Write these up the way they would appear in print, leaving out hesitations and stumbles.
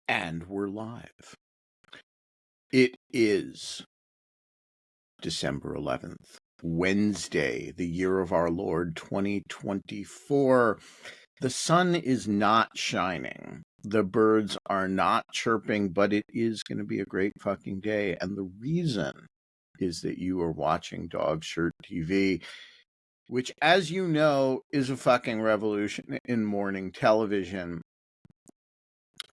And we're live. It is December 11th, Wednesday, the year of our Lord 2024. The sun is not shining. The birds are not chirping, but it is going to be a great fucking day. And the reason is that you are watching Dog Shirt TV, which, as you know, is a fucking revolution in morning television.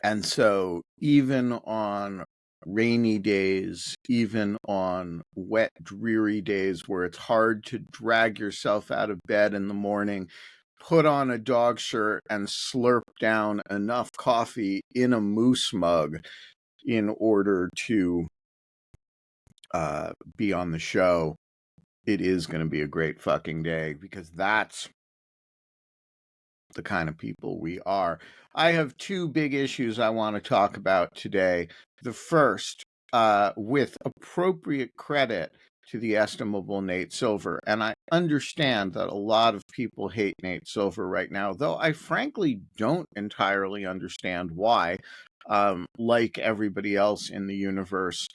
And so even on rainy days, even on wet, dreary days where it's hard to drag yourself out of bed in the morning, put on a dog shirt and slurp down enough coffee in a moose mug in order to be on the show. It is going to be a great fucking day, because that's the kind of people we are. I have two big issues I want to talk about today. The first, with appropriate credit to the estimable Nate Silver. And I understand that a lot of people hate Nate Silver right now, though I frankly don't entirely understand why. Like everybody else in the universe,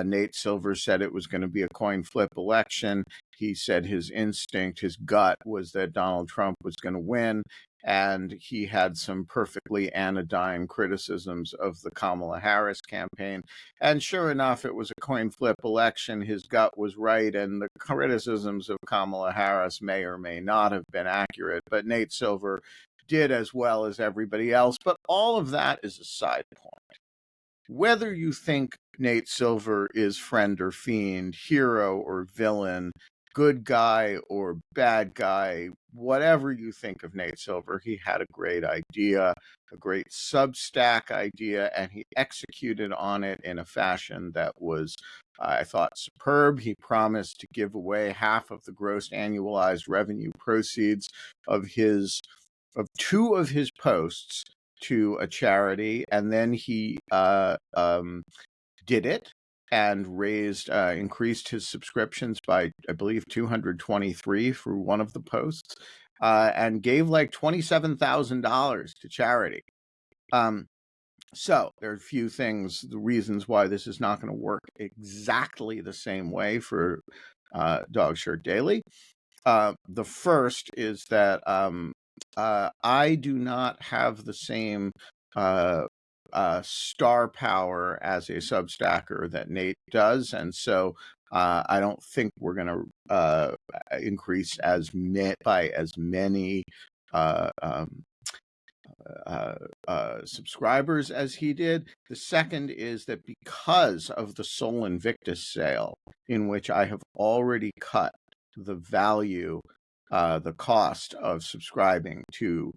Nate Silver said it was going to be a coin flip election. He said his instinct, his gut, was that Donald Trump was going to win. And he had some perfectly anodyne criticisms of the Kamala Harris campaign. And sure enough, it was a coin flip election. His gut was right, and the criticisms of Kamala Harris may or may not have been accurate. But Nate Silver did as well as everybody else. But all of that is a side point. Whether you think Nate Silver is friend or fiend, hero or villain, good guy or bad guy, whatever you think of Nate Silver, he had a great idea, a great Substack idea, and he executed on it in a fashion that was, I thought, superb. He promised to give away half of the gross annualized revenue proceeds of two of his posts to a charity, and then he did it and increased his subscriptions by, I believe, 223 for one of the posts, and gave like $27,000 to charity. So there are a few things, the reasons why this is not going to work exactly the same way for Dog Shirt Daily. The first is that I do not have the same star power as a Substacker that Nate does, and so I don't think we're going to increase by as many subscribers as he did. The second is that because of the Sol Invictus sale, in which I have already cut the value, the cost of subscribing to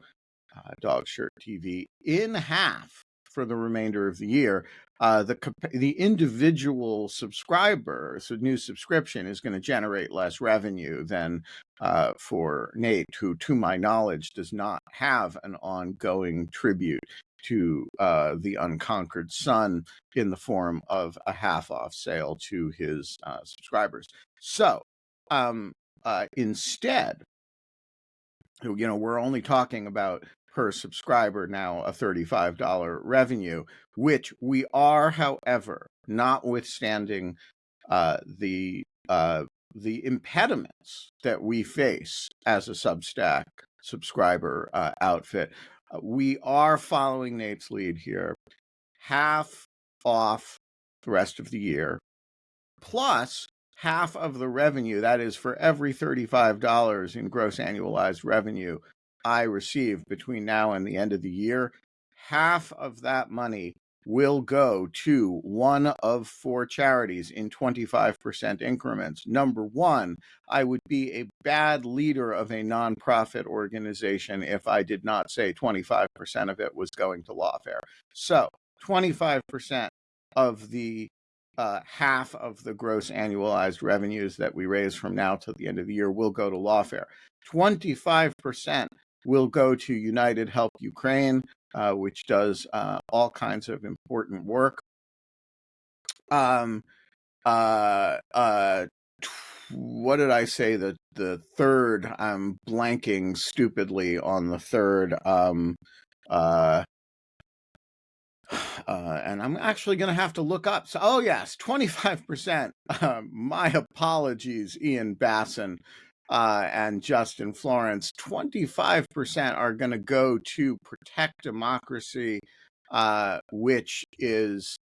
Dog Shirt TV in half for the remainder of the year, the individual subscriber, so new subscription, is going to generate less revenue than for Nate, who, to my knowledge, does not have an ongoing tribute to the Unconquered Sun in the form of a half-off sale to his subscribers. So instead, we're only talking about per subscriber now a $35 revenue, which we are, however, notwithstanding the impediments that we face as a Substack subscriber outfit, we are following Nate's lead here. Half off the rest of the year, plus half of the revenue. That is, for every $35 in gross annualized revenue I receive between now and the end of the year, half of that money will go to one of four charities in 25% increments. Number one, I would be a bad leader of a nonprofit organization if I did not say 25% of it was going to lawfare. So 25% of the half of the gross annualized revenues that we raise from now till the end of the year will go to lawfare. 25% will go to United Help Ukraine, which does all kinds of important work. What did I say? The third, I'm blanking stupidly on the third. and I'm actually going to have to look up. So, oh yes, 25%. My apologies, Ian Basson and Justin Florence. 25% are going to go to protect democracy, which is,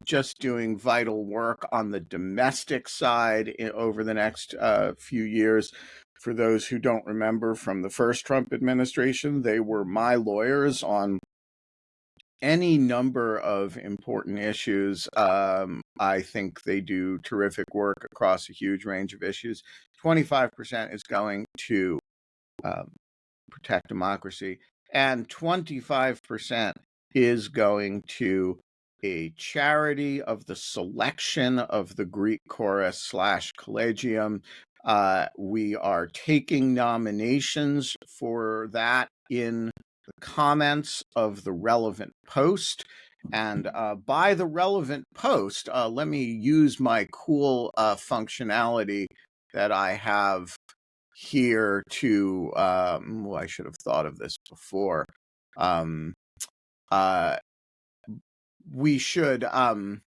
just doing vital work on the domestic side over the next few years. For those who don't remember from the first Trump administration, they were my lawyers on any number of important issues. I think they do terrific work across a huge range of issues. 25% is going to um, protect democracy, and 25% is going to a charity of the selection of the Greek chorus / collegium. We are taking nominations for that in the comments of the relevant post. And by the relevant post, let me use my cool functionality that I have here to, I should have thought of this before. We should, I've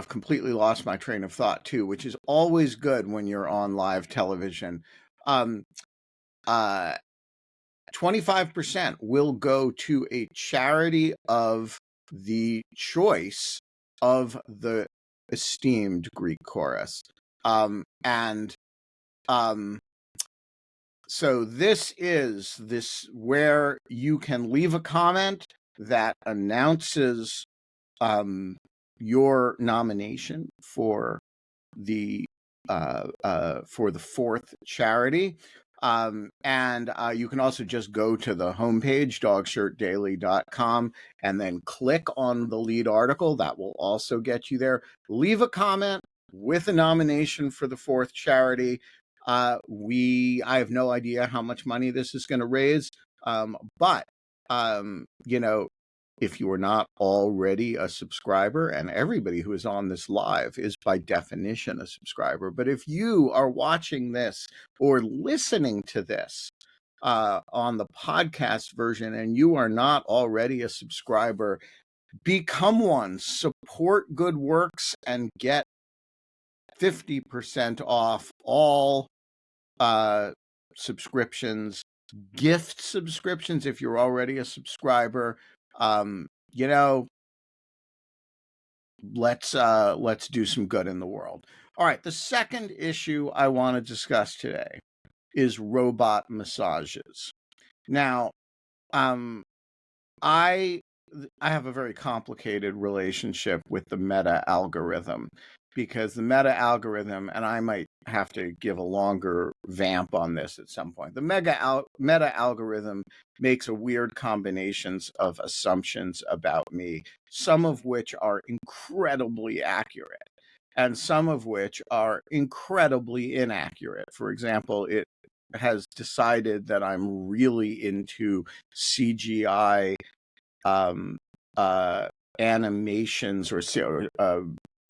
completely lost my train of thought too, which is always good when you're on live television. 25% will go to a charity of the choice of the esteemed Greek chorus. So this is where you can leave a comment that announces your nomination for the fourth charity. And you can also just go to the homepage, dogshirtdaily.com, and then click on the lead article. That will also get you there. Leave a comment with a nomination for the fourth charity. I have no idea how much money this is going to raise, but if you are not already a subscriber, and everybody who is on this live is by definition a subscriber, but if you are watching this or listening to this on the podcast version and you are not already a subscriber, become one. Support good works and get 50% off all subscriptions, gift subscriptions if you're already a subscriber. Let's do some good in the world. All right, the second issue I want to discuss today is robot massages. Now, I have a very complicated relationship with the meta algorithm, because the meta algorithm, and I might have to give a longer vamp on this at some point, the meta algorithm makes a weird combinations of assumptions about me, some of which are incredibly accurate and some of which are incredibly inaccurate. For example, it has decided that I'm really into CGI animations or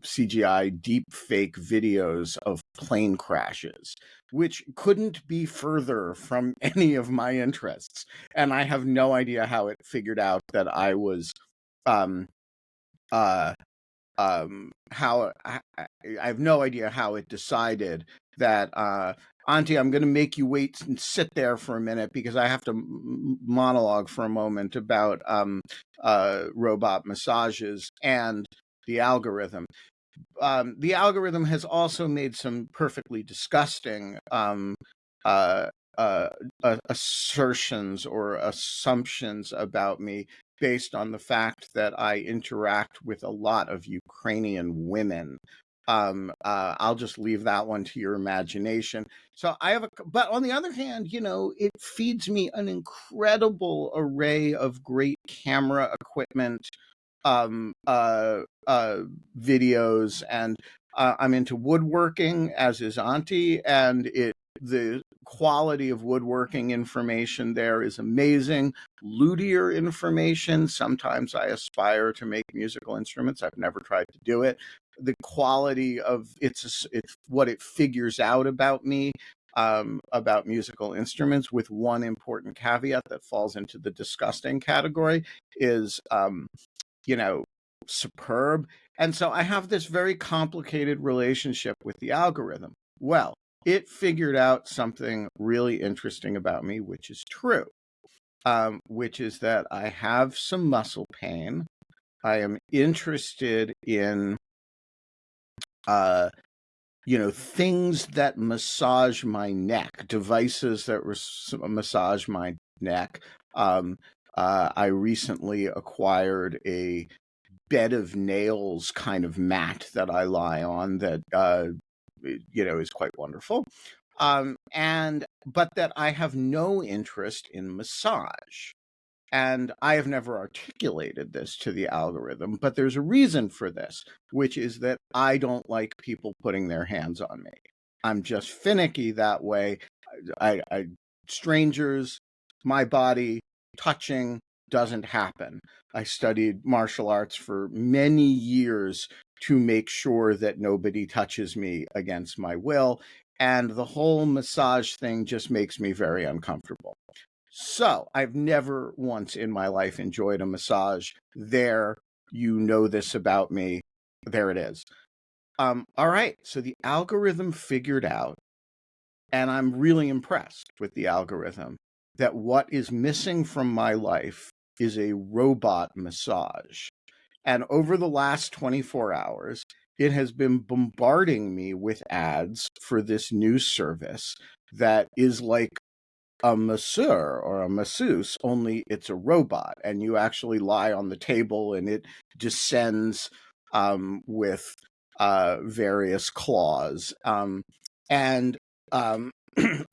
CGI deep fake videos of plane crashes, which couldn't be further from any of my interests. And I have no idea how it figured out that I was I have no idea how it decided that Auntie, I'm going to make you wait and sit there for a minute because I have to monologue for a moment about robot massages and the algorithm. The algorithm has also made some perfectly disgusting assertions or assumptions about me based on the fact that I interact with a lot of Ukrainian women. I'll just leave that one to your imagination. So but on the other hand, it feeds me an incredible array of great camera equipment, videos, and I'm into woodworking, as is Auntie, and the quality of woodworking information there is amazing. Luthier information. Sometimes I aspire to make musical instruments. I've never tried to do it. The quality of it's what it figures out about me about musical instruments, with one important caveat that falls into the disgusting category, is superb. And so I have this very complicated relationship with the algorithm. Well, it figured out something really interesting about me, which is true, which is that I have some muscle pain. I am interested in things that massage my neck, devices that massage my neck. I recently acquired a bed of nails kind of mat that I lie on that is quite wonderful. But that I have no interest in massage. And I have never articulated this to the algorithm, but there's a reason for this, which is that I don't like people putting their hands on me. I'm just finicky that way. I strangers, my body, touching doesn't happen. I studied martial arts for many years to make sure that nobody touches me against my will, and the whole massage thing just makes me very uncomfortable. So I've never once in my life enjoyed a massage. There, you know this about me. There it is. All right. So the algorithm figured out, and I'm really impressed with the algorithm, that what is missing from my life is a robot massage. And over the last 24 hours, it has been bombarding me with ads for this new service that is like a masseur or a masseuse, only it's a robot, and you actually lie on the table and it descends with various claws. And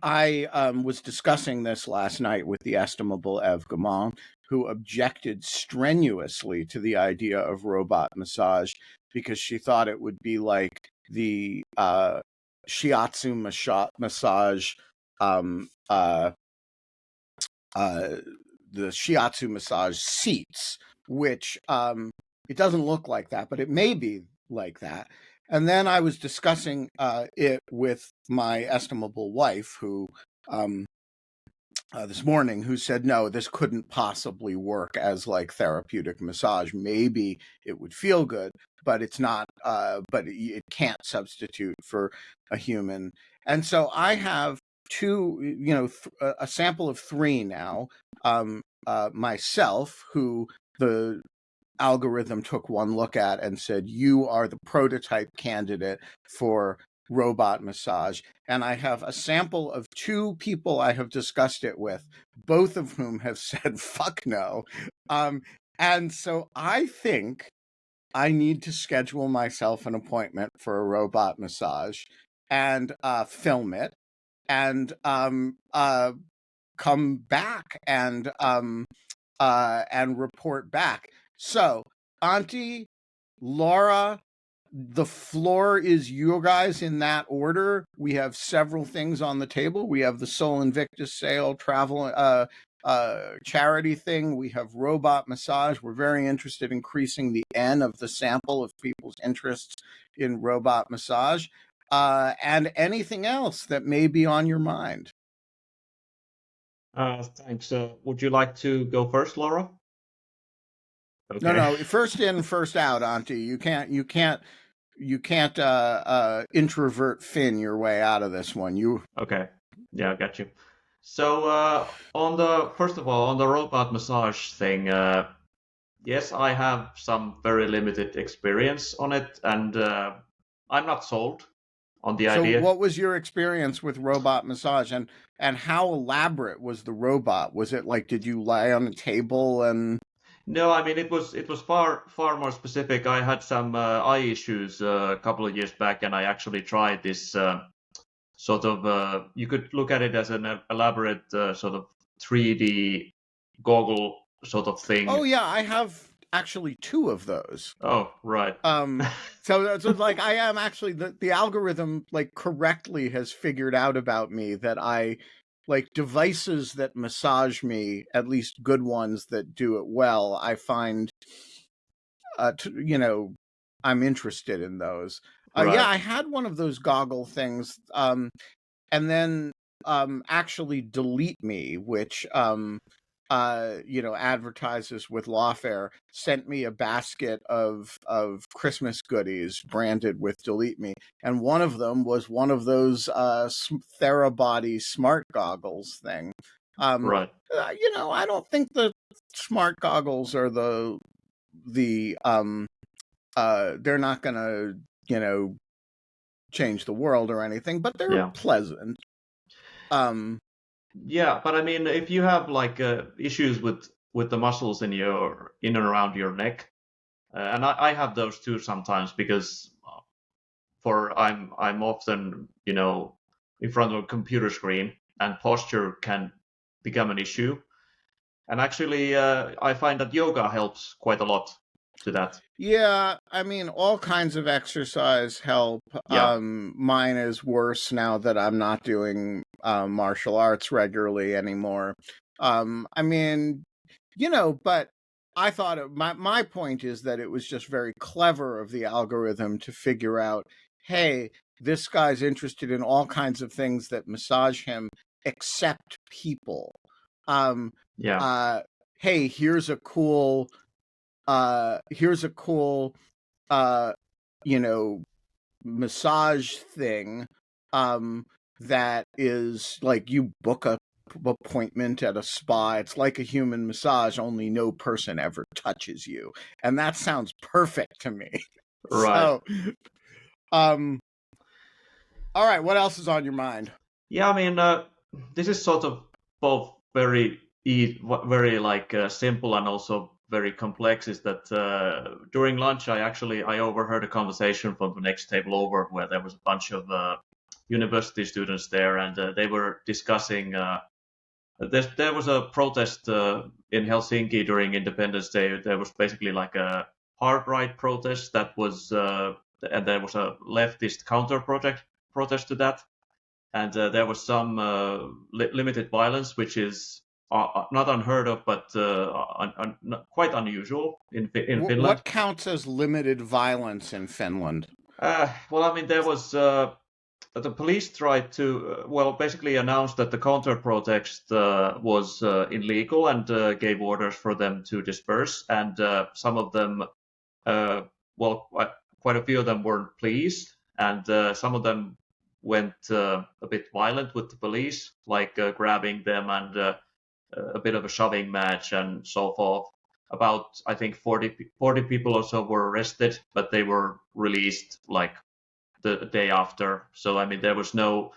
I was discussing this last night with the estimable Eve Gamon, who objected strenuously to the idea of robot massage because she thought it would be like the shiatsu massage um, uh, the shiatsu massage seats, which it doesn't look like that, but it may be like that. And then I was discussing it with my estimable wife, who this morning, who said, no, this couldn't possibly work as like therapeutic massage. Maybe it would feel good, but it's not, but it can't substitute for a human. And so I have a sample of three now. Myself, who the algorithm took one look at and said, you are the prototype candidate for robot massage. And I have a sample of two people I have discussed it with, both of whom have said, fuck no. And so I think I need to schedule myself an appointment for a robot massage and film it and come back and report back. So, Auntie, Laura, the floor is you guys in that order. We have several things on the table. We have the Sol Invictus sale, travel, charity thing. We have robot massage. We're very interested in increasing the N of the sample of people's interests in robot massage, and anything else that may be on your mind. Thanks. Would you like to go first, Laura? Okay. No, first in, first out, Auntie. You can't introvert Finn your way out of this one. Okay. Yeah, I got you. So, first of all, on the robot massage thing, yes, I have some very limited experience on it, and I'm not sold on the So idea. what was your experience with robot massage, and how elaborate was the robot? Was it like, did you lie on a table and? No, I mean it was far more specific. I had some eye issues a couple of years back, and I actually tried this sort of you could look at it as an elaborate sort of 3D goggle sort of thing. Oh yeah, I have actually two of those. Oh, right. So like I am actually the algorithm like correctly has figured out about me that I like devices that massage me, at least good ones that do it well. I find I'm interested in those. Yeah, Right. I had one of those goggle things. and then actually delete me, which advertises with lawfare, sent me a basket of Christmas goodies branded with delete me, and one of them was one of those Therabody smart goggles thing. Um, Right. I don't think the smart goggles are the they're not gonna you know change the world or anything, but they're Yeah. pleasant. Um, Yeah, but I mean, if you have like issues with the muscles in and around your neck, and I have those too sometimes because for I'm often in front of a computer screen and posture can become an issue. And actually, I find that yoga helps quite a lot to that. Yeah, I mean, all kinds of exercise help. Yeah, Mine is worse now that I'm not doing martial arts regularly anymore. I mean, but I thought my point is that it was just very clever of the algorithm to figure out, hey, this guy's interested in all kinds of things that massage him, except people. Um, yeah, uh, hey, here's a cool uh you know massage thing um that is like you book a appointment at a spa. It's like a human massage, only no person ever touches you, and that sounds perfect to me. right. So um all right, what else is on your mind? Yeah, I mean, this is sort of both very like simple and also very complex. Is that during lunch I overheard a conversation from the next table over where there was a bunch of university students there, and they were discussing. There was a protest in Helsinki during Independence Day. There was basically like a hard right protest that was, and there was a leftist counter protest to that, and there was some limited violence, which is not unheard of, but quite unusual in Finland. What counts as limited violence in Finland? Well, I mean, there was the police tried to, well, basically announced that the counter protest was illegal and gave orders for them to disperse, and some of them, uh, well, quite a few of them weren't pleased, and some of them went a bit violent with the police, like grabbing them and a bit of a shoving match and so forth. About, I think, 40 people or so were arrested, but they were released like the day after. So I mean, there was no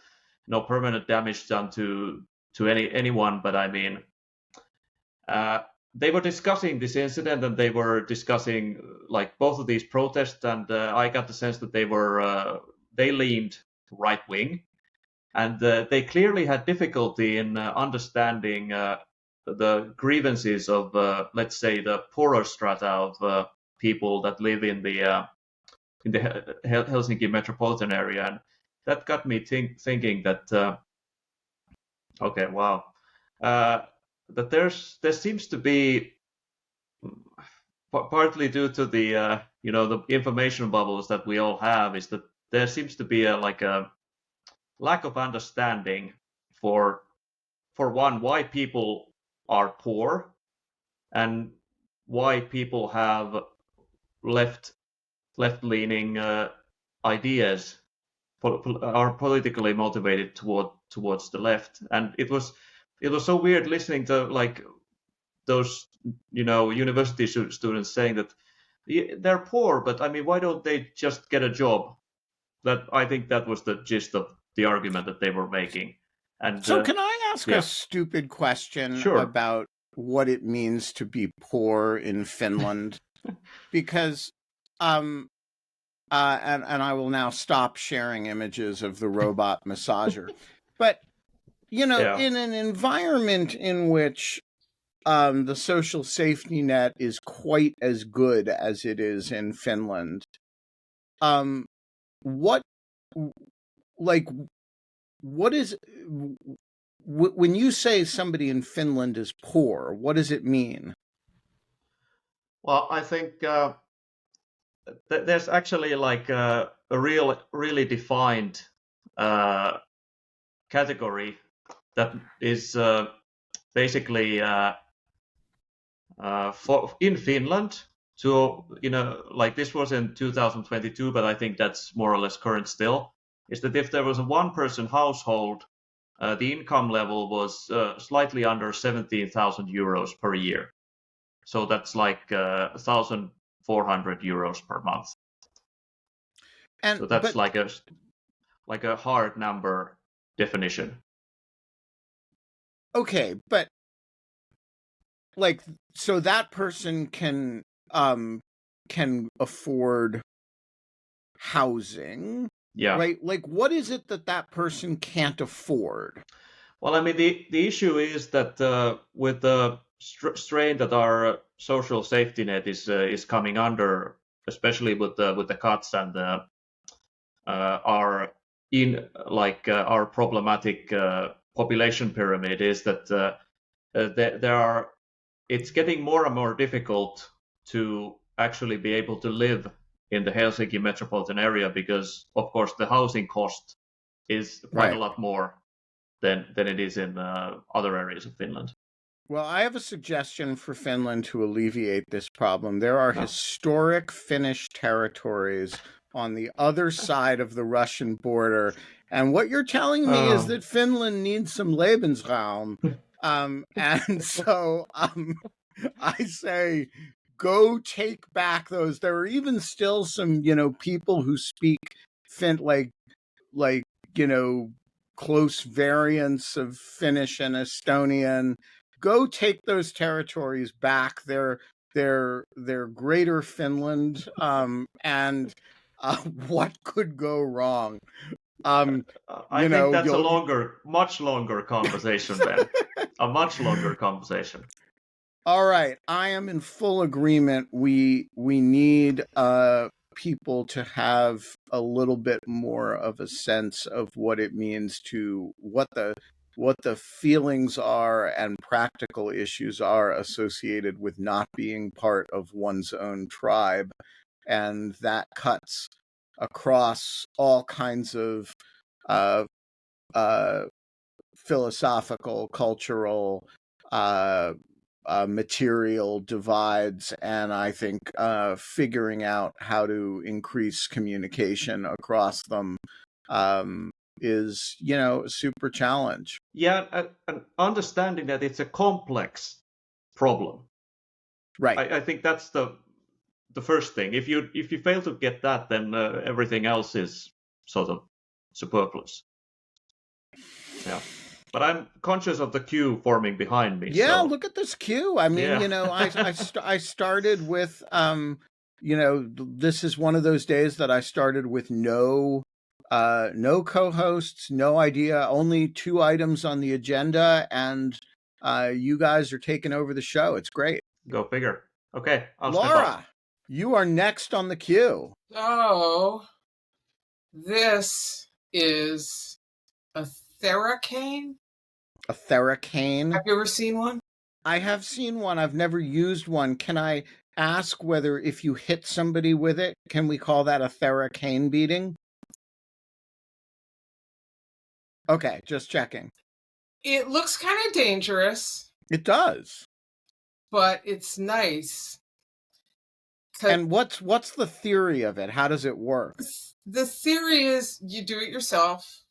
permanent damage done to anyone. But I mean, uh, they were discussing this incident and they were discussing like both of these protests, and I got the sense that they leaned right wing, and they clearly had difficulty in understanding the grievances of, let's say, the poorer strata of people that live in the Helsinki metropolitan area, and that got me thinking that okay, wow, uh, that there seems to be partly due to the the information bubbles that we all have, is that there seems to be a lack of understanding for one, why people are poor and why people have left left leaning ideas are politically motivated towards the left, and it was so weird listening to like those university students saying that they're poor, but I mean, why don't they just get a job? That I think that was the gist of the argument that they were making, and So, can I ask a yeah, stupid question sure, about what it means to be poor in Finland? Because, um, and I will now stop sharing images of the robot massager. But, yeah. in an environment in which the social safety net is quite as good as it is in Finland, um, what, like, what is when you say somebody in Finland is poor, what does it mean? Well, I think there's actually like a really defined uh, category that is basically in Finland. So like this was in 2022, but I think that's more or less current still. Is that if there was a one-person household, the income level was slightly under 17,000 euros per year. So that's like 1,400 euros per month. And So that's but like a hard number definition. okay, but like so that person can afford housing, Yeah. right? Like what is it that that person can't afford? Well, I mean, the issue is that with the strain that our social safety net is coming under, especially with the cuts and our in like our problematic population pyramid, is that there are it's getting more and more difficult to actually be able to live in the Helsinki metropolitan area because, of course, the housing cost is quite a Right. lot more than it is in other areas of Finland. Well, I have a suggestion for Finland to alleviate this problem. There are Yeah. historic Finnish territories on the other side of the Russian border. And what you're telling me is that Finland needs some Lebensraum. And so I say, go take back those. There are even still some, people who speak like you know close variants of Finnish and Estonian. Go take those territories back. They're greater Finland. And what could go wrong? I think that's a You'll much longer conversation, Ben. A much longer conversation. All right, I am in full agreement. We need people to have a little bit more of a sense of what it means to what the feelings are and practical issues are associated with not being part of one's own tribe, and that cuts across all kinds of uh, uh, philosophical, cultural, uh, material divides, and I think figuring out how to increase communication across them is, a super challenge. Yeah, and understanding that it's a complex problem. Right. I think that's the first thing. If you fail to get that, then everything else is sort of superfluous. Yeah, but I'm conscious of the queue forming behind me. Yeah, So look at this queue. I mean, yeah, I started with this is one of those days that I started with no co-hosts, no idea, only two items on the agenda, and you guys are taking over the show. It's great. go figure. Okay, I'll step out. Laura, you are next on the queue. Oh, this is a Theracane. A Theracane. Have you ever seen one? I have seen one. I've never used one. Can I ask whether if you hit somebody with it, can we call that a Theracane beating? Okay, just checking. It looks kind of dangerous, It does. but it's nice. And what's the theory of it? How does it work? The theory is you do it yourself.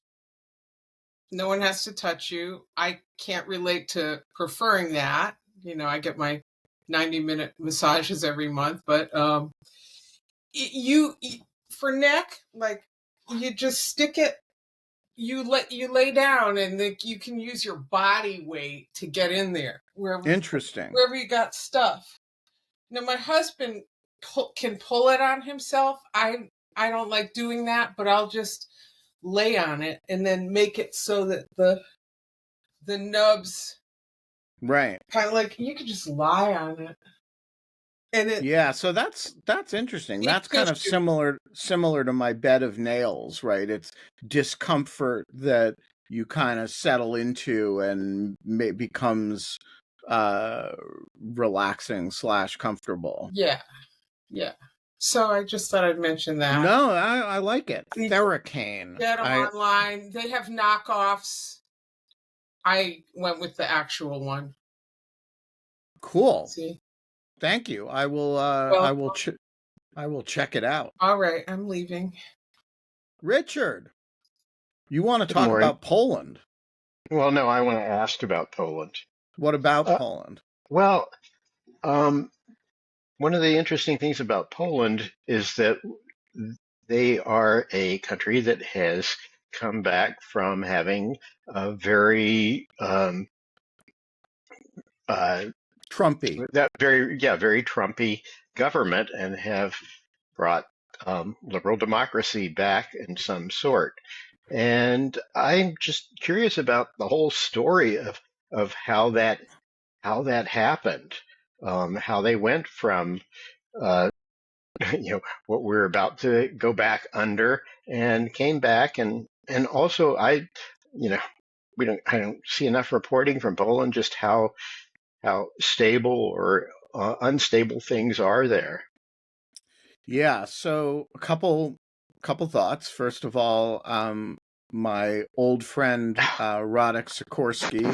No one has to touch you. I can't relate to preferring that. I get my 90-minute massages every month, but you for neck, like you just stick it. You lay down, and you can use your body weight to get in there Interesting. wherever you got stuff. Now my husband can pull it on himself. I don't like doing that, but I'll just lay on it and then make it so that the nubs, right, kind of like you could just lie on it. And yeah, so that's interesting. That's kind of similar to my bed of nails, right? It's discomfort that you kind of settle into and becomes relaxing / comfortable. Yeah. So I just thought I'd mention that. No, I like it. You Theracane. get them online. They have knockoffs. I went with the actual one. Cool. See? Thank you. I will. Well, I will check it out. all right, I'm leaving. Richard, you want to Good talk morning. about Poland? Well, no, I want to ask about Poland. What about Uh, Poland? well, one of the interesting things about Poland is that they are a country that has come back from having a very Trumpy. very Trumpy government and have brought liberal democracy back in some sort. And I'm just curious about the whole story of how that happened, how they went from uh, what we're about to go back under and came back, and also you know I don't see enough reporting from Poland just how stable or unstable things are there. Yeah. So a couple thoughts. First of all, my old friend Radek Sikorski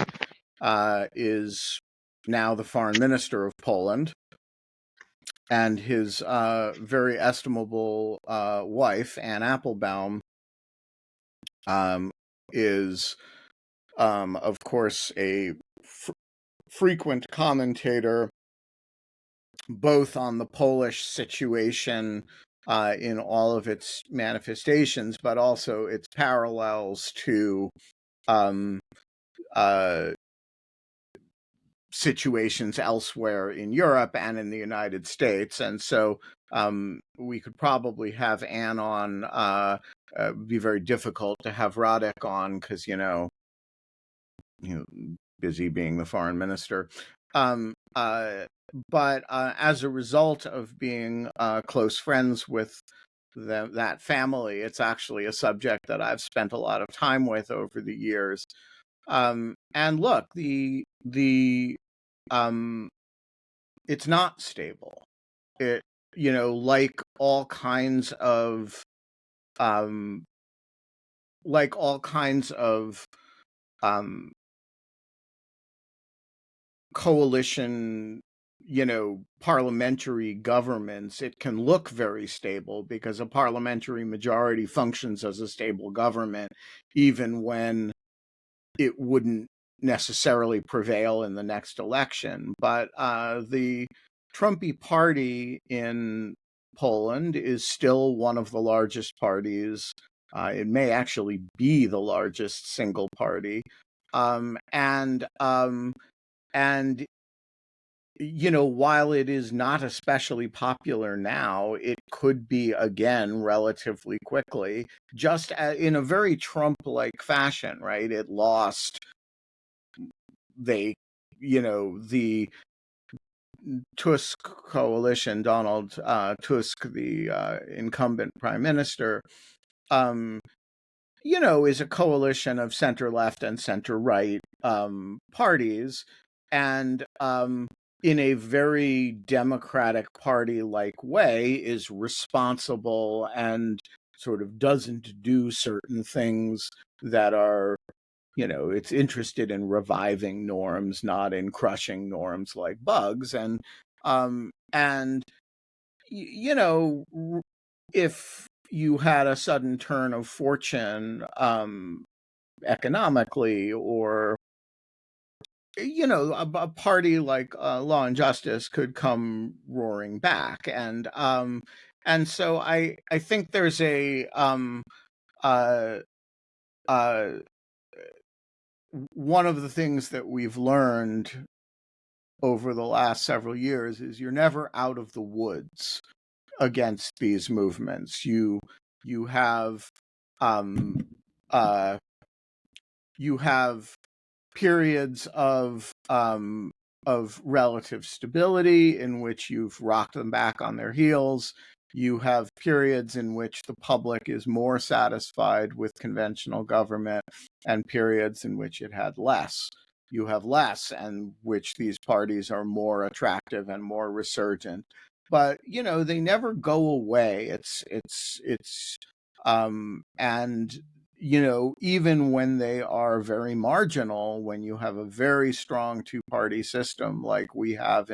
is now the foreign minister of Poland, and his very estimable wife, Anne Applebaum, is, of course, a frequent commentator both on the Polish situation in all of its manifestations, but also its parallels to um, uh, situations elsewhere in Europe and in the United States. And so we could probably have Anne on. Be very difficult to have Radek on because, busy being the foreign minister. But as a result of being close friends with that family, it's actually a subject that I've spent a lot of time with over the years. And look, it's not stable. It, like all kinds of um, coalition, parliamentary governments, it can look very stable because a parliamentary majority functions as a stable government, even when it wouldn't necessarily prevail in the next election. But the Trumpy party in Poland is still one of the largest parties. It may actually be the largest single party. And while it is not especially popular now, it could be again relatively quickly, just in a very Trump-like fashion, right? It lost the Tusk coalition, Donald Tusk, the incumbent prime minister, is a coalition of center-left and center-right parties. And in a very Democratic Party-like way, is responsible and sort of doesn't do certain things that are, it's interested in reviving norms, not in crushing norms like bugs. And if you had a sudden turn of fortune economically, or a party like Law and Justice could come roaring back. And so I think there's a one of the things that we've learned over the last several years is you're never out of the woods against these movements. You have you have periods of relative stability in which you've rocked them back on their heels. You have periods in which the public is more satisfied with conventional government, and periods in which it had less. You have less, and which these parties are more attractive and more resurgent. but they never go away. And even when they are very marginal, when you have a very strong two-party system like we have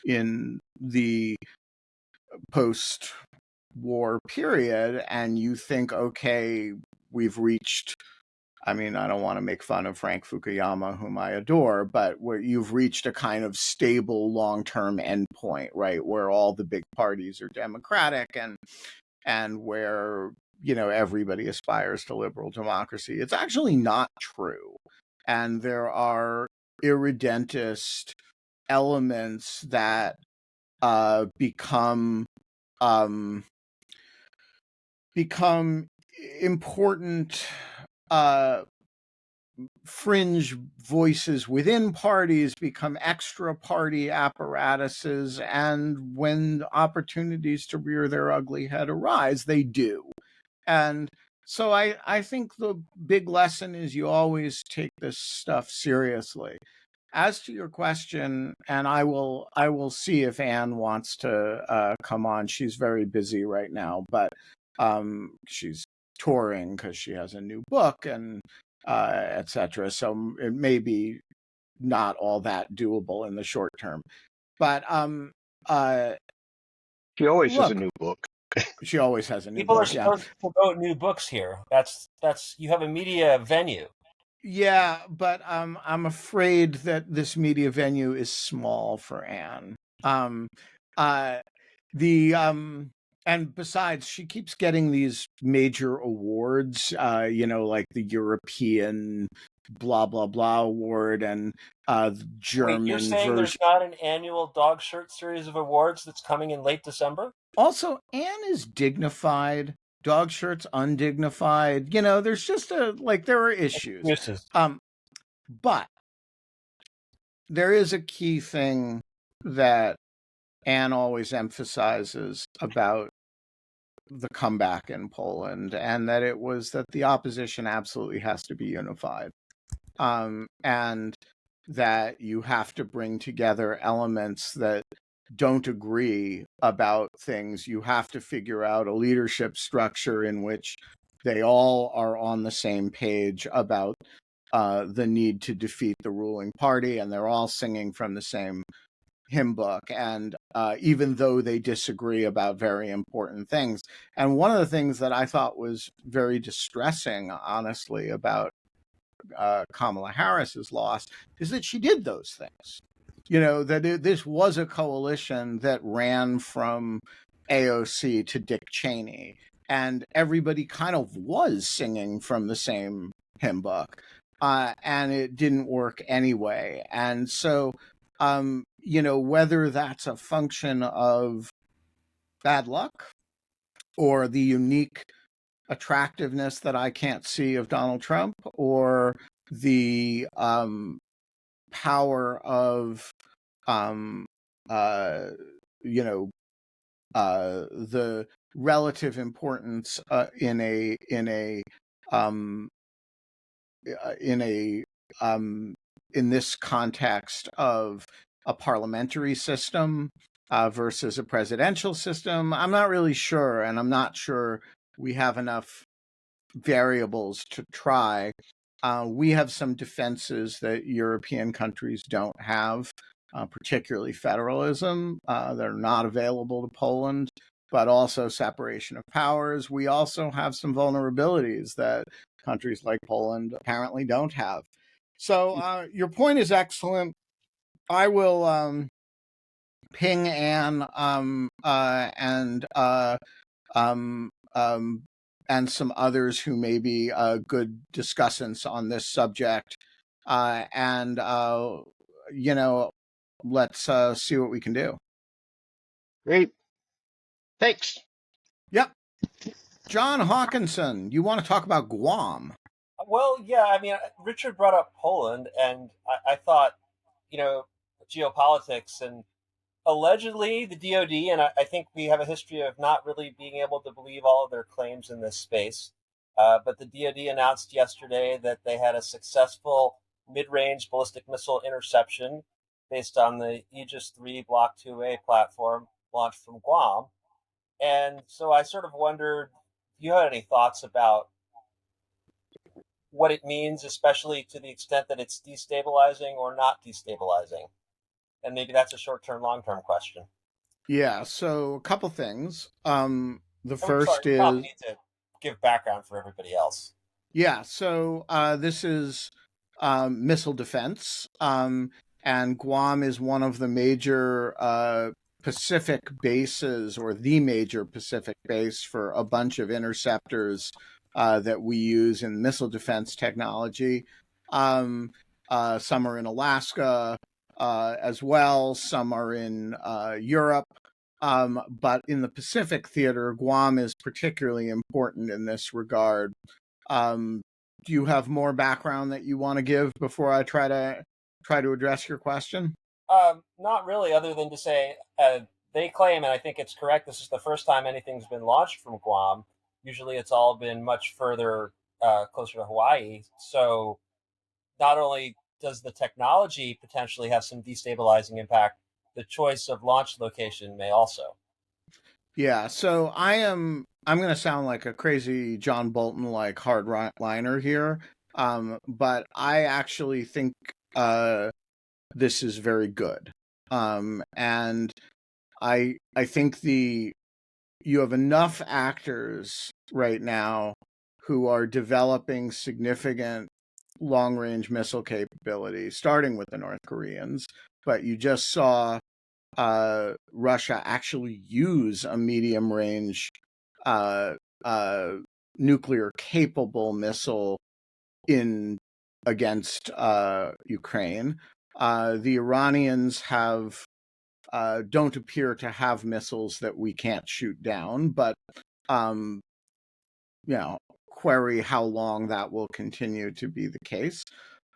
in the post-war period, and you think, okay, we've reached, I mean, I don't want to make fun of Frank Fukuyama, whom I adore, but where you've reached a kind of stable long-term endpoint, right, where all the big parties are democratic and where everybody aspires to liberal democracy. It's actually not true, and there are irredentist elements that become important fringe voices within parties, become extra party apparatuses, and when opportunities to rear their ugly head arise, they do. And so I think the big lesson is you always take this stuff seriously. As to your question, and I will see if Anne wants to come on. She's very busy right now, but she's touring because she has a new book and etc. So it may be not all that doable in the short term. But She always has a look, new book. she always has a new People are book. Yeah. supposed to promote new books here. That's you have a media venue. Yeah, but I'm afraid that this media venue is small for Anne. Uh, the and besides, she keeps getting these major awards, like the European blah blah blah award and the German Wait, you're saying version. there's not an annual dog shirt series of awards that's coming in late December? Also, Anne is dignified. Dog shirt's undignified. There's just there are issues. Excuses. But there is a key thing that Anne always emphasizes about the comeback in Poland, and that it was that the opposition absolutely has to be unified. And that you have to bring together elements that don't agree about things. You have to figure out a leadership structure in which they all are on the same page about the need to defeat the ruling party, and they're all singing from the same hymn book, and even though they disagree about very important things. And one of the things that I thought was very distressing, honestly, about Kamala Harris's loss is that she did those things. This was a coalition that ran from AOC to Dick Cheney, and everybody kind of was singing from the same hymn book, and it didn't work anyway. And so, whether that's a function of bad luck or the unique attractiveness that I can't see of Donald Trump, or the power of the relative importance in this context of a parliamentary system versus a presidential system. I'm not really sure, and I'm not sure we have enough variables to try. We have some defenses that European countries don't have, particularly federalism. They're not available to Poland, but also separation of powers. We also have some vulnerabilities that countries like Poland apparently don't have. So your point is excellent. I will ping Anne and some others who may be good discussants on this subject. And let's see what we can do. Great. Thanks. Yep. John Hawkinson, you want to talk about Guam? Well, yeah, I mean, Richard brought up Poland, and I thought, geopolitics, and allegedly the DoD, and I think we have a history of not really being able to believe all of their claims in this space. But the DoD announced yesterday that they had a successful mid-range ballistic missile interception based on the Aegis 3 Block 2A platform launched from Guam. And so I sort of wondered if you had any thoughts about what it means, especially to the extent that it's destabilizing or not destabilizing. And maybe that's a short-term, long-term question. Yeah, so a couple things. The Oh, first sorry, you probably is, need to give background for everybody else. yeah, so this is missile defense, and Guam is one of the major Pacific bases, or the major Pacific base for a bunch of interceptors that we use in missile defense technology. Some are in Alaska as well, some are in Europe. But in the Pacific theater, Guam is particularly important in this regard. Um, do you have more background that you want to give before I try to address your question? Not really, other than to say they claim, and I think it's correct, this is the first time anything's been launched from Guam. Usually it's all been much further closer to Hawaii. So not only does the technology potentially have some destabilizing impact, the choice of launch location may also. Yeah, so I'm going to sound like a crazy John Bolton like hardliner here, but I actually think this is very good, and I think you have enough actors right now who are developing significant long range missile capability, starting with the North Koreans. But you just saw Russia actually use a medium range uh, nuclear capable missile in against Ukraine. The Iranians don't appear to have missiles that we can't shoot down, but um, query how long that will continue to be the case.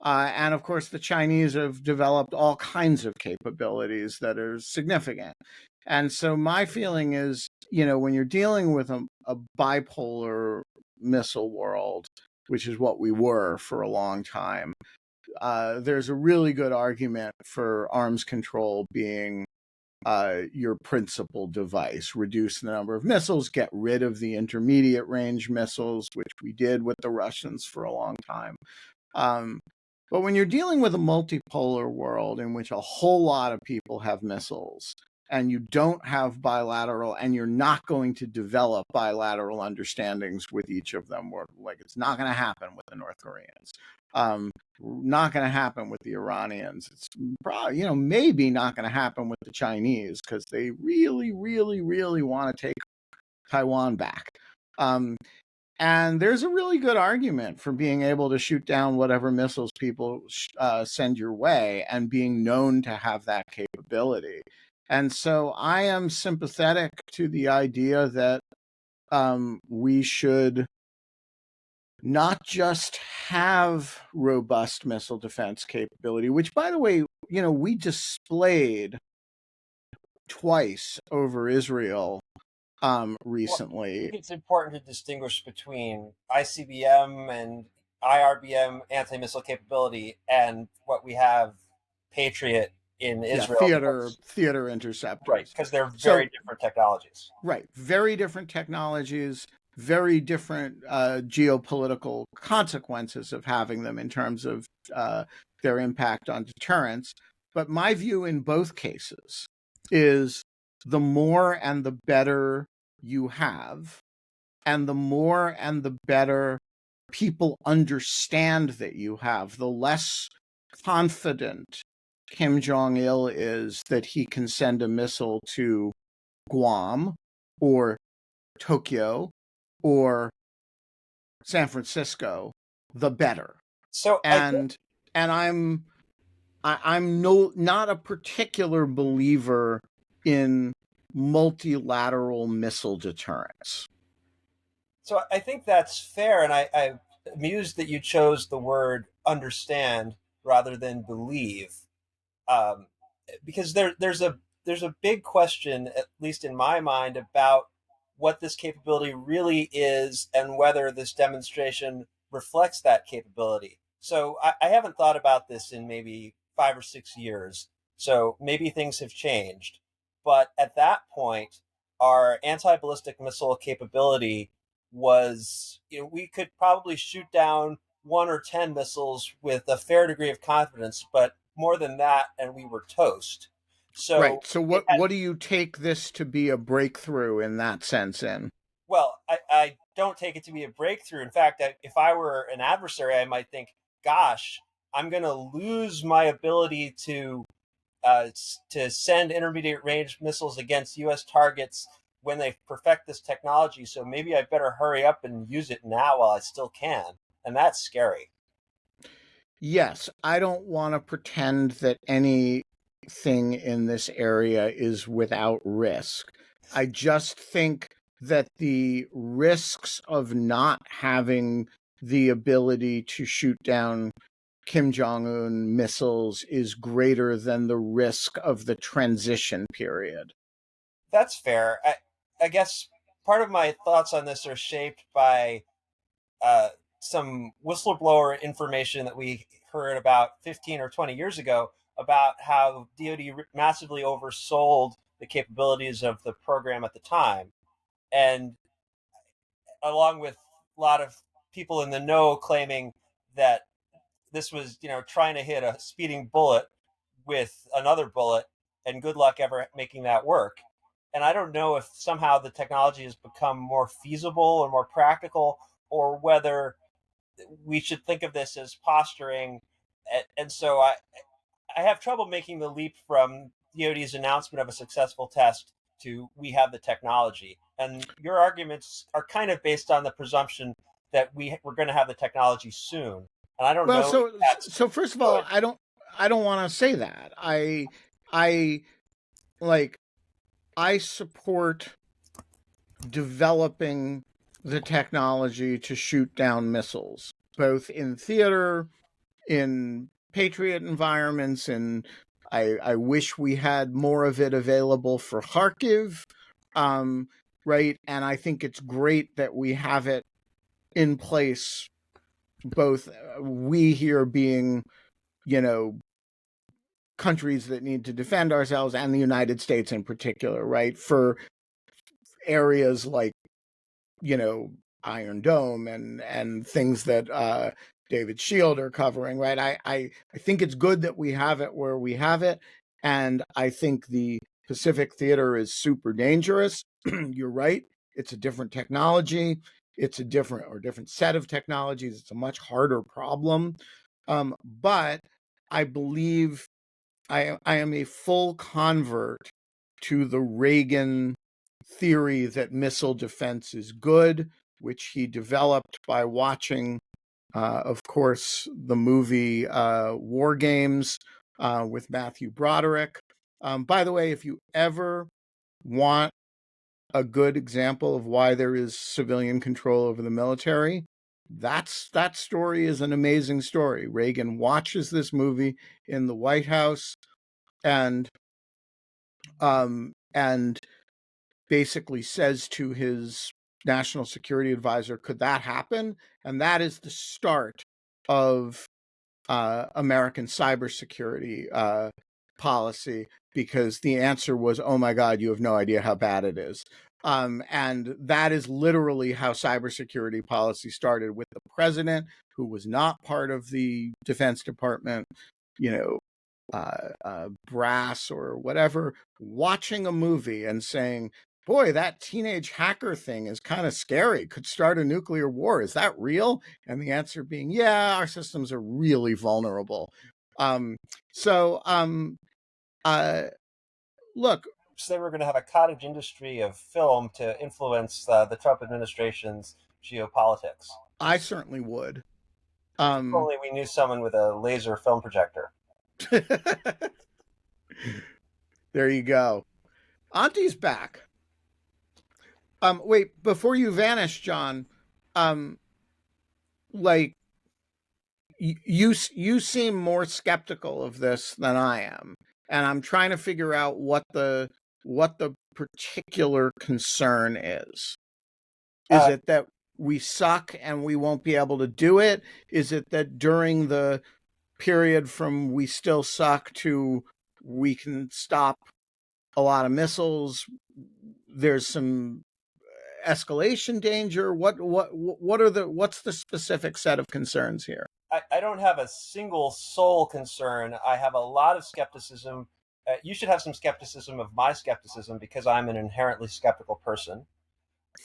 And of course, the Chinese have developed all kinds of capabilities that are significant. And so my feeling is, when you're dealing with a bipolar missile world, which is what we were for a long time, there's a really good argument for arms control being your principal device. Reduce the number of missiles, get rid of the intermediate range missiles, which we did with the Russians for a long time. But when you're dealing with a multipolar world in which a whole lot of people have missiles, and you don't have bilateral, and you're not going to develop bilateral understandings with each of them, or like it's not going to happen with the North Koreans. Not going to happen with the Iranians. It's probably, maybe not going to happen with the Chinese because they really, really, really want to take Taiwan back. And there's a really good argument for being able to shoot down whatever missiles people send your way and being known to have that capability. And so I am sympathetic to the idea that we should not just have robust missile defense capability, which, by the way, we displayed twice over Israel recently. Well, I think it's important to distinguish between ICBM and IRBM anti-missile capability and what we have Patriot in Israel. Theater interceptors. Right, because they're very different technologies. Right, very different technologies, very different geopolitical consequences of having them in terms of their impact on deterrence. But my view in both cases is the more and the better you have, and the more and the better people understand that you have, the less confident Kim Jong-il is that he can send a missile to Guam or Tokyo or San Francisco, the better. So I'm not a particular believer in multilateral missile deterrence. So I think that's fair, and I'm amused that you chose the word understand rather than believe, because there's a big question, at least in my mind, about what this capability really is and whether this demonstration reflects that capability. So I haven't thought about this in maybe 5 or 6 years. So maybe things have changed. But at that point, our anti-ballistic missile capability was, we could probably shoot down 1 or 10 missiles with a fair degree of confidence, but more than that, and we were toast. Right. So So it had, what do you take this to be a breakthrough in that sense in? well, I don't take it to be a breakthrough. In fact, if I were an adversary, I might think, gosh, I'm going to lose my ability to send intermediate range missiles against U.S. targets when they perfect this technology. So maybe I better hurry up and use it now while I still can. And that's scary. Yes, I don't want to pretend that anything in this area is without risk. I just think that the risks of not having the ability to shoot down Kim Jong Un missiles is greater than the risk of the transition period. That's fair. I guess part of my thoughts on this are shaped by uh, some whistleblower information that we heard about 15 or 20 years ago about how DoD massively oversold the capabilities of the program at the time. And along with a lot of people in the know claiming that this was, trying to hit a speeding bullet with another bullet, and good luck ever making that work. And I don't know if somehow the technology has become more feasible or more practical, or whether we should think of this as posturing. And so I have trouble making the leap from DoD's announcement of a successful test to we have the technology. And your arguments are kind of based on the presumption that we're going to have the technology soon. And I don't Well, know if that's so first of all, good. I don't want to say that. I like I support developing the technology to shoot down missiles, both in theater, in patriot environments, and I wish we had more of it available for Kharkiv, right? And I think it's great that we have it in place, both we here being, you know, countries that need to defend ourselves and the United States in particular, right? For areas like, you know, Iron Dome and things that David Shield are covering, right? I think it's good that we have it where we have it, and I think the Pacific Theater is super dangerous. You're right; it's a different technology. It's a different set of technologies. It's a much harder problem, but I believe I am a full convert to the Reagan theory that missile defense is good, which he developed by watching, of course, the movie War Games with Matthew Broderick. By the way, if you ever want a good example of why there is civilian control over the military, that story is an amazing story. Reagan watches this movie in the White House and and basically says to his national security advisor, could that happen? And that is the start of American cybersecurity policy, because the answer was, oh my God, you have no idea how bad it is. And that is literally how cybersecurity policy started, with the president, who was not part of the Defense Department, you know, brass or whatever, watching a movie and saying, boy, that teenage hacker thing is kind of scary, could start a nuclear war. Is that real? And the answer being, yeah, our systems are really vulnerable. So look, So they were going to have a cottage industry of film to influence the Trump administration's geopolitics. I certainly would. If only we knew someone with a laser film projector. There you go. Auntie's back. Wait, before you vanish, John, like you seem more skeptical of this than I am, and I'm trying to figure out what the particular concern is. Is it that we suck and we won't be able to do it? Is it that during the period from we still suck to we can stop a lot of missiles. There's some escalation danger. What's the specific set of concerns here? I don't have a single sole concern. I have a lot of skepticism. You should have some skepticism of my skepticism because I'm an inherently skeptical person.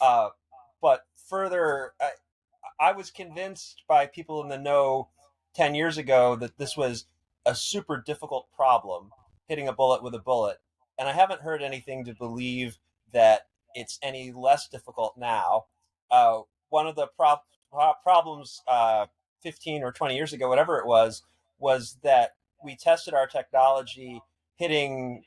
But further, I was convinced by people in the know 10 years ago that this was a super difficult problem, hitting a bullet with a bullet. And I haven't heard anything to believe that it's any less difficult now. One of the problems 15 or 20 years ago, whatever it was that we tested our technology hitting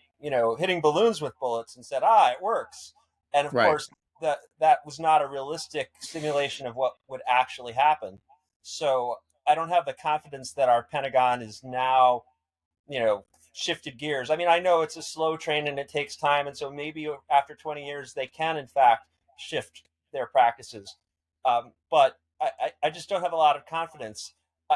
balloons with bullets and said, it works. And of course, that was not a realistic simulation of what would actually happen. So I don't have the confidence that our Pentagon is now, shifted gears. I mean, I know it's a slow train and it takes time. And so maybe after 20 years, they can, in fact, shift their practices. But I just don't have a lot of confidence.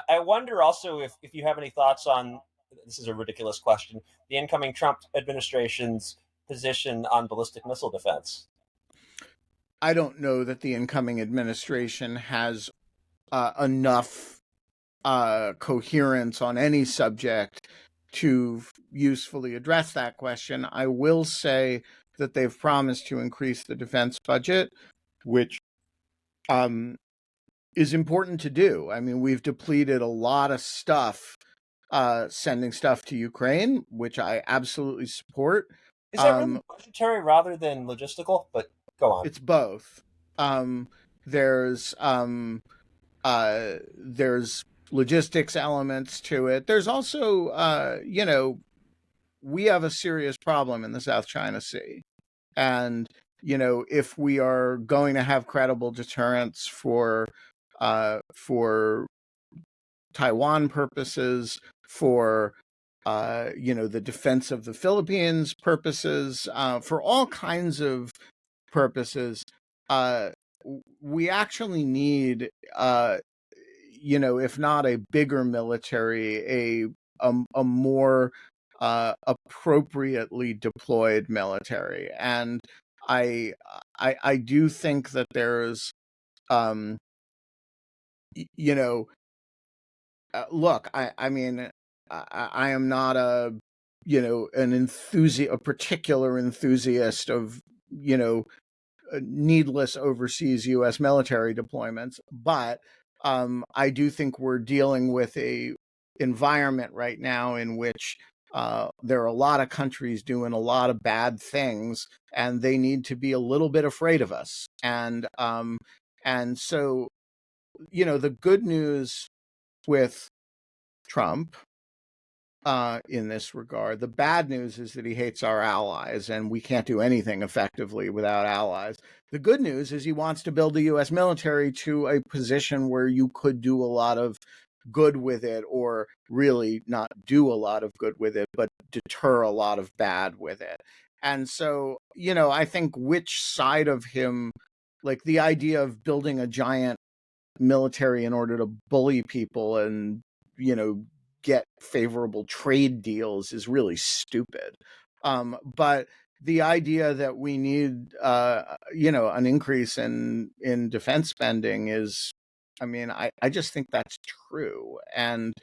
I wonder also if you have any thoughts on, this is a ridiculous question, the incoming Trump administration's position on ballistic missile defense. I don't know that the incoming administration has enough coherence on any subject to usefully address that question. I will say that they've promised to increase the defense budget, which is important to do. I mean, we've depleted a lot of stuff sending stuff to Ukraine, which I absolutely support. Is that really budgetary rather than logistical? But go on. It's both. There's logistics elements to it. There's also, we have a serious problem in the South China Sea. And, if we are going to have credible deterrence for Taiwan purposes, for, the defense of the Philippines purposes, for all kinds of purposes, we actually need, if not a bigger military, a more appropriately deployed military. And I do think that there's, look, I mean, I am not a particular enthusiast of, needless overseas U.S. military deployments, but I do think we're dealing with a environment right now in which there are a lot of countries doing a lot of bad things, and they need to be a little bit afraid of us. And so, the good news with Trump in this regard, the bad news is that he hates our allies, and we can't do anything effectively without allies. The good news is he wants to build the U.S. military to a position where you could do a lot of good with it, or really not do a lot of good with it, but deter a lot of bad with it. And so, I think which side of him, like the idea of building a giant military in order to bully people and, get favorable trade deals, is really stupid. But the idea that we need, an increase in defense spending is, I mean, I just think that's true. And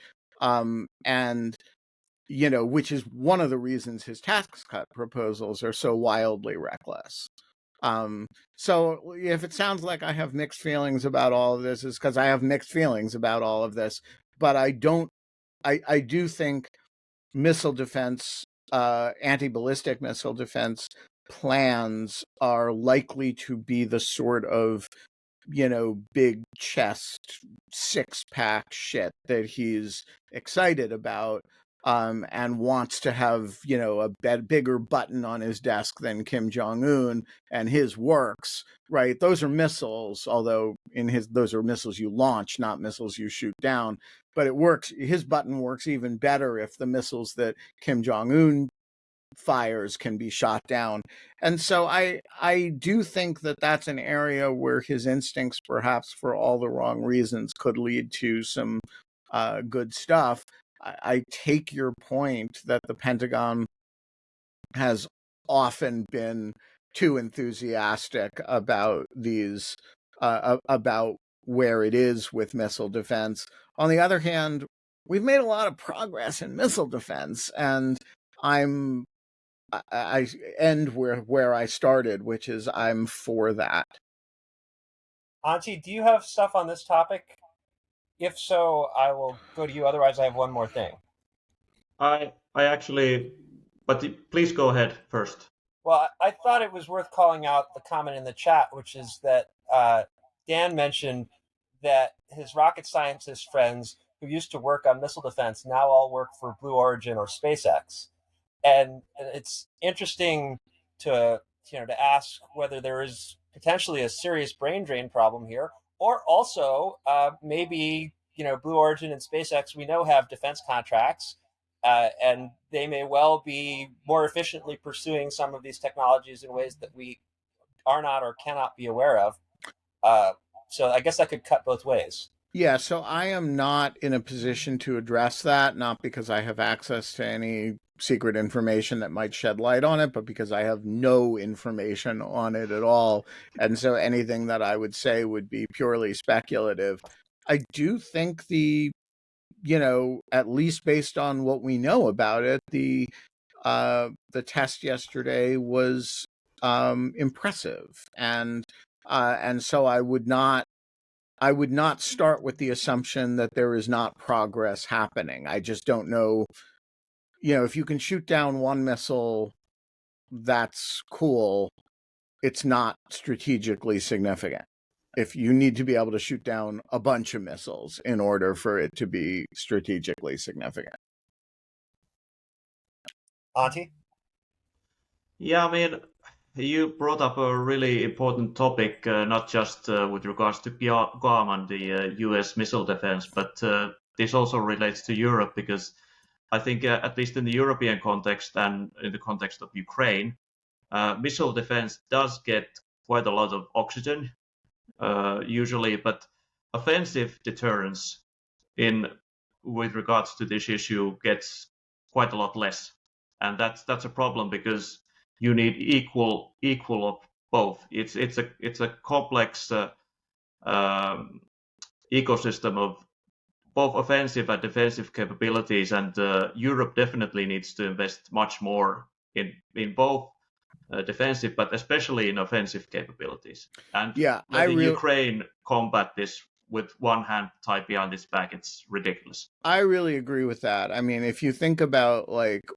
which is one of the reasons his tax cut proposals are so wildly reckless. So if it sounds like I have mixed feelings about all of this, it's because I have mixed feelings about all of this. But I do think missile defense, anti-ballistic missile defense plans are likely to be the sort of, big chest, six-pack shit that he's excited about, and wants to have, a bigger button on his desk than Kim Jong-un and his works, right? Those are missiles, although those are missiles you launch, not missiles you shoot down. But it works. His button works even better if the missiles that Kim Jong-un fires can be shot down. And so I do think that that's an area where his instincts, perhaps for all the wrong reasons, could lead to some good stuff. I take your point that the Pentagon has often been too enthusiastic about these, about where it is with missile defense. On the other hand, we've made a lot of progress in missile defense, and I end where I started, which is I'm for that. Auntie, do you have stuff on this topic? If so, I will go to you. Otherwise, I have one more thing. I actually, but please go ahead first. Well, I thought it was worth calling out the comment in the chat, which is that Dan mentioned that his rocket scientist friends who used to work on missile defense now all work for Blue Origin or SpaceX. And it's interesting to ask whether there is potentially a serious brain drain problem here, or also maybe Blue Origin and SpaceX we know have defense contracts, and they may well be more efficiently pursuing some of these technologies in ways that we are not or cannot be aware of. So I guess that could cut both ways. Yeah, so I am not in a position to address that, not because I have access to any secret information that might shed light on it, but because I have no information on it at all. And so anything that I would say would be purely speculative. I do think at least based on what we know about it, the test yesterday was impressive. And so I would not start with the assumption that there is not progress happening. I just don't know. If you can shoot down one missile, that's cool. It's not strategically significant. If you need to be able to shoot down a bunch of missiles in order for it to be strategically significant. Auntie? Yeah, I mean, you brought up a really important topic, not just with regards to Guam and the US missile defense, but this also relates to Europe, because I think, at least in the European context and in the context of Ukraine, missile defense does get quite a lot of oxygen, usually, but offensive deterrence with regards to this issue gets quite a lot less. And that's a problem, because you need equal of both. It's a complex ecosystem of both offensive and defensive capabilities, and Europe definitely needs to invest much more in both defensive, but especially in offensive capabilities. And yeah, Ukraine combat this with one hand tied behind its back, it's ridiculous. I really agree with that. I mean, if you think about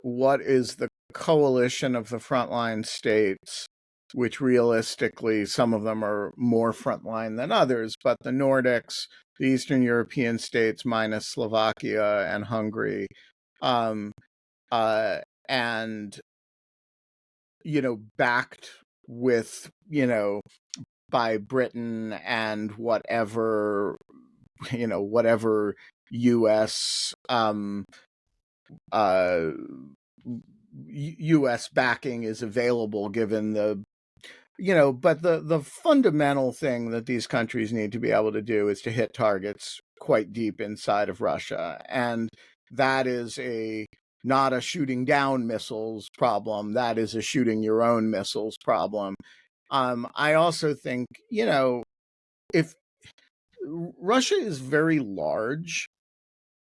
what is the coalition of the frontline states, which realistically some of them are more frontline than others, but the Nordics, the Eastern European states minus Slovakia and Hungary, and backed with by Britain and whatever U.S. U.S. backing is available, given but the fundamental thing that these countries need to be able to do is to hit targets quite deep inside of Russia, and that is not a shooting down missiles problem. That is a shooting your own missiles problem. I also think, if Russia is very large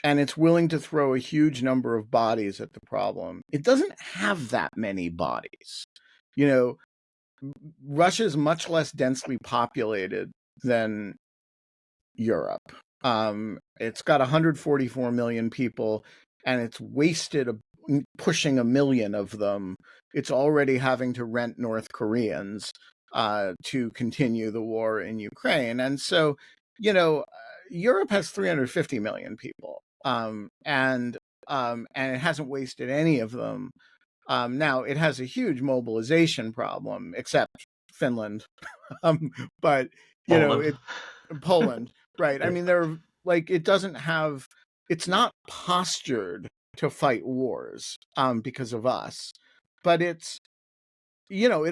and it's willing to throw a huge number of bodies at the problem, it doesn't have that many bodies. Russia is much less densely populated than Europe. It's got 144 million people, and it's wasted pushing 1 million of them. It's already having to rent North Koreans to continue the war in Ukraine. And so, Europe has 350 million people, and it hasn't wasted any of them. Now, it has a huge mobilization problem, except Finland. But, Poland. Poland, right? I mean, it's not postured to fight wars because of us, but it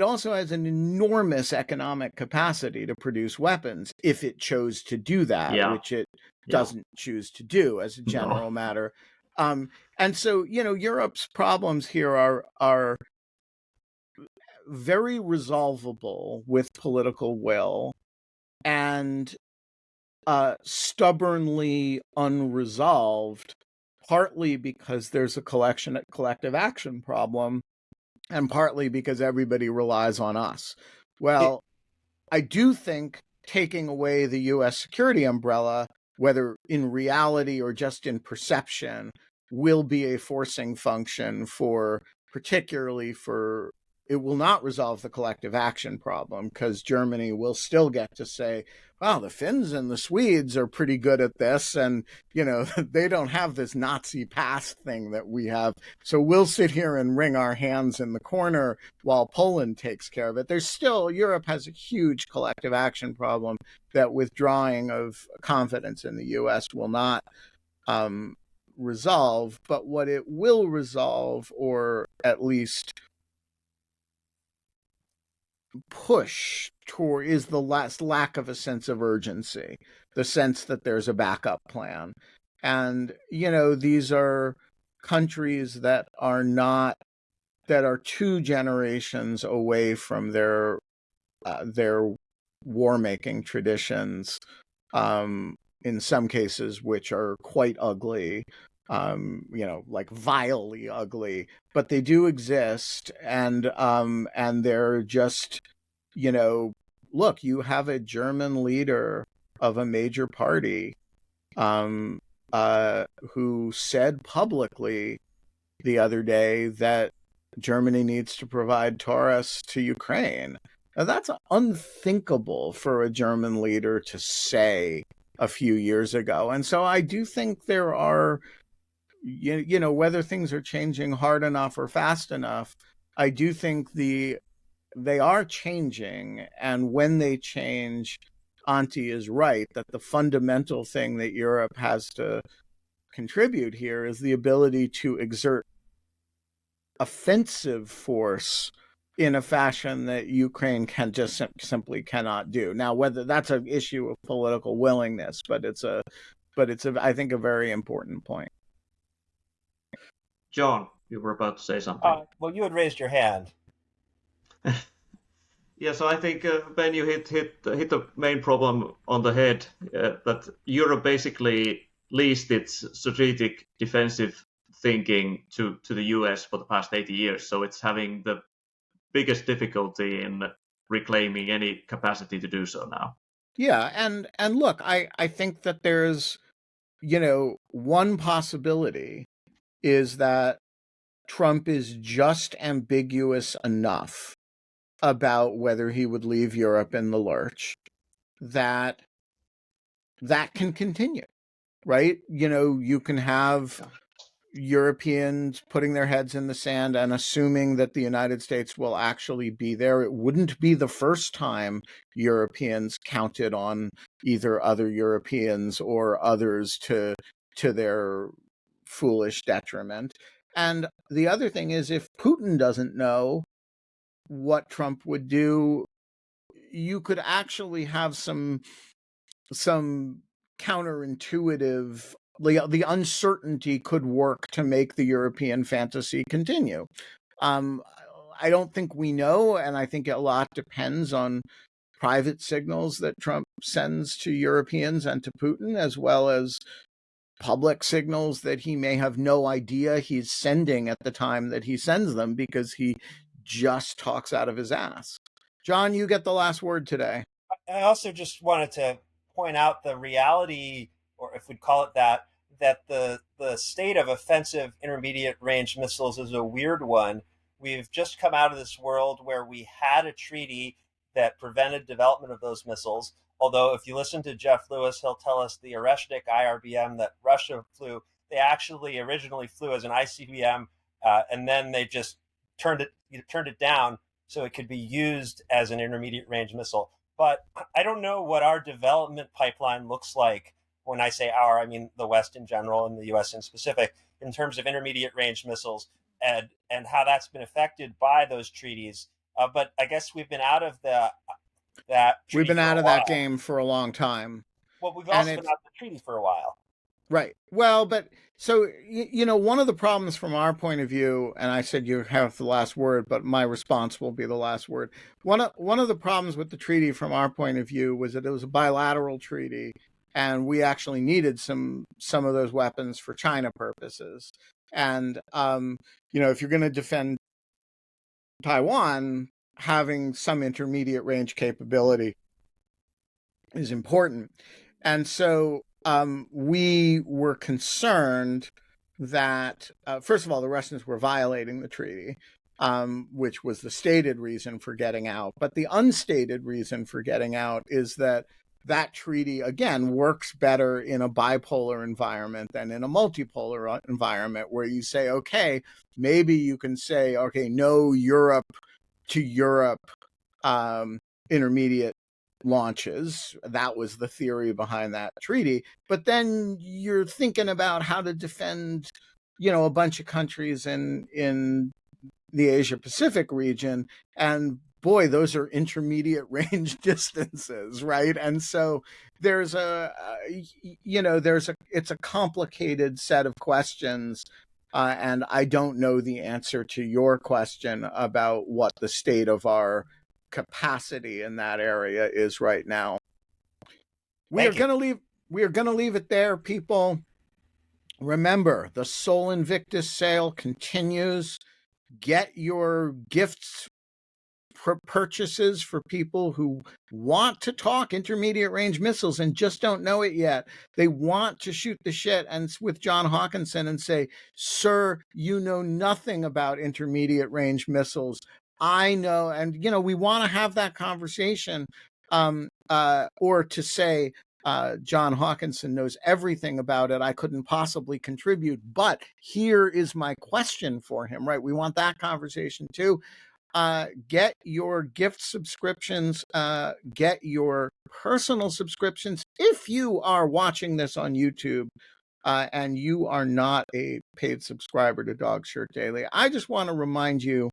also has an enormous economic capacity to produce weapons if it chose to do that, which it doesn't choose to do as a general matter. And so, Europe's problems here are very resolvable with political will and stubbornly unresolved, partly because there's a collective action problem and partly because everybody relies on us. Well, I do think taking away the US security umbrella, whether in reality or just in perception, will be a forcing function for, particularly for, it will not resolve the collective action problem because Germany will still get to say, wow, the Finns and the Swedes are pretty good at this. And, you know, they don't have this Nazi past thing that we have. So we'll sit here and wring our hands in the corner while Poland takes care of it. There's still, Europe has a huge collective action problem that withdrawing of confidence in the US will not resolve. But what it will resolve, or at least push toward, is the lack of a sense of urgency, the sense that there's a backup plan. And, you know, these are countries that are not, that are 2 generations away from their war-making traditions, in some cases, which are quite ugly, you know, like vilely ugly, but they do exist, and they're just, you know, look, you have a German leader of a major party, who said publicly the other day that Germany needs to provide Taurus to Ukraine. Now, that's unthinkable for a German leader to say a few years ago. And so I do think there are, you know, whether things are changing hard enough or fast enough, I do think they are changing. And when they change, Auntie is right that the fundamental thing that Europe has to contribute here is the ability to exert offensive force in a fashion that Ukraine can just simply cannot do. Now, whether that's an issue of political willingness, but it's I think a very important point. John, you were about to say something. Well, you had raised your hand. Yeah, so I think Ben, you hit the main problem on the head. That Europe basically leased its strategic defensive thinking to the US for the past 80 years. So it's having the biggest difficulty in reclaiming any capacity to do so now. Yeah, and look, I think that there's, you know, one possibility is that Trump is just ambiguous enough about whether he would leave Europe in the lurch that can continue, right? You know, you can have Europeans putting their heads in the sand and assuming that the United States will actually be there. It wouldn't be the first time Europeans counted on either other Europeans or others to their foolish detriment. And the other thing is, if Putin doesn't know what Trump would do, you could actually have some counterintuitive, the uncertainty could work to make the European fantasy continue. I don't think we know, and I think a lot depends on private signals that Trump sends to Europeans and to Putin, as well as public signals that he may have no idea he's sending at the time that he sends them, because he just talks out of his ass. John, you get the last word today. I also just wanted to point out the reality, or if we'd call it that the state of offensive intermediate range missiles is a weird one. We've just come out of this world where we had a treaty that prevented development of those missiles. Although if you listen to Jeff Lewis, he'll tell us the Oreshnik IRBM that Russia flew, they actually originally flew as an ICBM, and then they just turned it down so it could be used as an intermediate range missile. But I don't know what our development pipeline looks like. When I say our, I mean the West in general and the US in specific, in terms of intermediate range missiles and how that's been affected by those treaties. But I guess we've been out of that. We've been out of that game for a long time. Well, we've also been out of the treaty for a while. Right. Well, but so, one of the problems from our point of view, and I said you have the last word, but my response will be the last word. One of the problems with the treaty from our point of view was that it was a bilateral treaty, and we actually needed some of those weapons for China purposes. And if you're going to defend Taiwan, having some intermediate range capability is important. And so we were concerned that, first of all, the Russians were violating the treaty, which was the stated reason for getting out. But the unstated reason for getting out is that treaty, again, works better in a bipolar environment than in a multipolar environment where you say, okay, maybe you can say, okay, no Europe to Europe intermediate launches. That was the theory behind that treaty. But then you're thinking about how to defend, a bunch of countries in the Asia Pacific region. And boy, those are intermediate range distances, right? And so there's it's a complicated set of questions. And I don't know the answer to your question about what the state of our capacity in that area is right now. We are going to leave it there, people. Remember, the Sol Invictus sale continues. Get your gifts purchases for people who want to talk intermediate range missiles and just don't know it yet. They want to shoot the shit and with John Hawkinson and say, sir, you know nothing about intermediate range missiles. I know. And, we want to have that conversation, or to say, John Hawkinson knows everything about it. I couldn't possibly contribute, but here is my question for him, right? We want that conversation too. Get your gift subscriptions, get your personal subscriptions. If you are watching this on YouTube, and you are not a paid subscriber to Dog Shirt Daily, I just want to remind you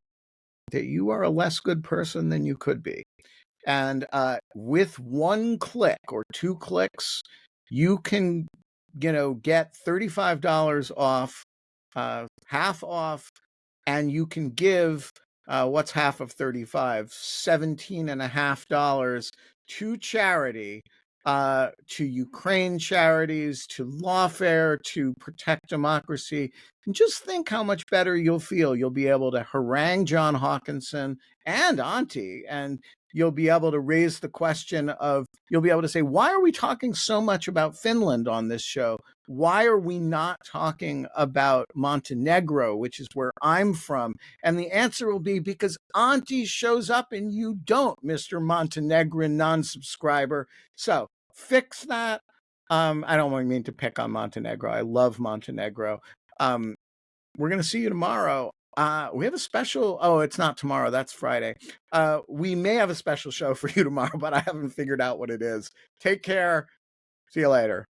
that you are a less good person than you could be. And with one click or two clicks, you can, get $35 off, half off, and you can give, what's half of 35? $17.50 to charity, to Ukraine charities, to lawfare, to protect democracy. And just think how much better you'll feel. You'll be able to harangue John Hawkinson and Auntie, and you'll be able to raise the question of, you'll be able to say, why are we talking so much about Finland on this show? Why are we not talking about Montenegro, which is where I'm from? And the answer will be because Auntie shows up and you don't, Mr. Montenegrin non-subscriber. So fix that. I don't mean to pick on Montenegro. I love Montenegro. We're going to see you tomorrow. We have a special. Oh, it's not tomorrow. That's Friday. We may have a special show for you tomorrow, but I haven't figured out what it is. Take care. See you later.